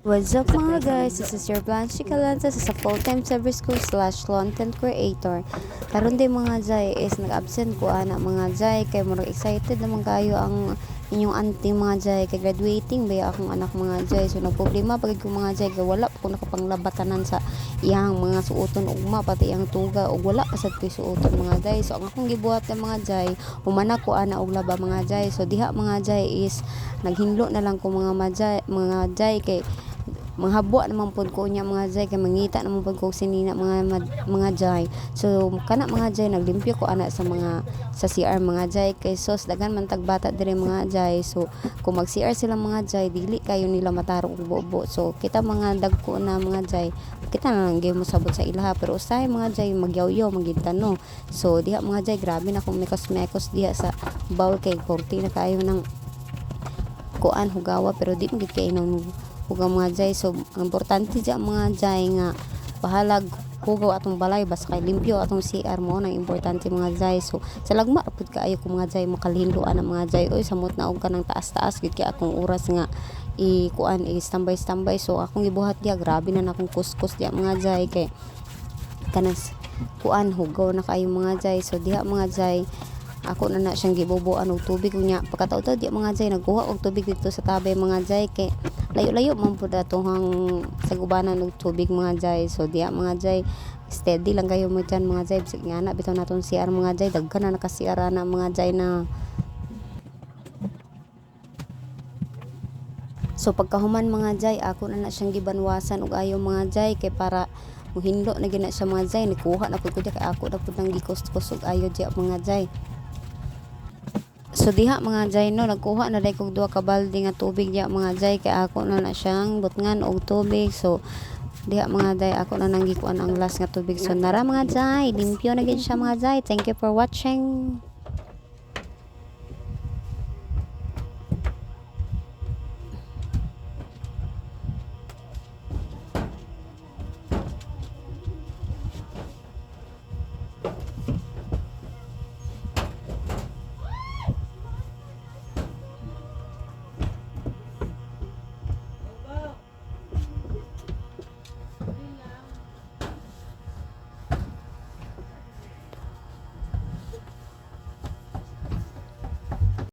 What's up mga guys? This is your Blanche Calanta sa full-time service ko / content creator. Karon din mga jay is nag-absent ko ana mga jay kay murag excited naman kayo ang inyong auntie mga jay kay graduating ba akong anak mga jay. So nagproblema pag ko mga jay kay wala ko nakapanglabatanan sa iyang mga suoton ugma pati iyang tuga ug wala pasad ko suoton mga jay. So ang akong gibuhat ng mga jay humana ko ana og laba mga jay. So diha mga jay is naghinlo na lang ko mga jay kay manghabwa naman pod ko niya mga jay kay mangita naman pod ko sinina mga jay. So kana mga jay naglimpyo ko ana sa CR mga jay kay sos dagan man tagbata dire mga jay. So kung mag CR sila mga jay dili kayo nila matarong og bobo. So kita mga dagko na mga jay kita na lang gyud mo sabot sa ilaha pero usahay mga jay magyawyaw magitano. So diha mga jay grabe na kung mekos diha sa bowl kay kortina kayo ng kuan hugawa pero di magit kay nang hugaw mga jay. So ang importante dyan mga jay nga bahalag hugaw atong balay basta kay limpyo atong CR mo nang importante mga jay. So sa lagma rapod kaayo ko mga jay makalhinduan ang mga jay oy samot na og kanang taas-taas gid kay akong oras nga kuan standby. So akong gibuhat diya grabe na akong kuskus diya mga jay kay kanas kuan hugaw na kayo mga jay. So diha mga jay ako na siyang giboboan og tubig unya pagkataud di mga jay nagkuha og tubig dito sa tabay mga jay kay layo-layo man pud atohang sagubanan og tubig mga jay. So diya mga jay steady lang kayo mo dyan mga jay bisig nga na bitaw naton CR mga jay daghan na naka-CR na mga jay na. So pagkahuman mga jay ako na siyang gibanwasan og ayo mga jay kay para muhindo na gina siya mga jay nikuha na pud ko kay ako na pud nang gikos-kos og ayo diya mga jay. So diha mga jay no nagkuha na dai kog duha ka balde nga tubig diha mga jay kay ako na siyang butngan og tubig. So diha mga jay ako na nang gikuan ang last nga tubig. So nara mga jay limpyo na gid siya mga jay. Thank you for watching.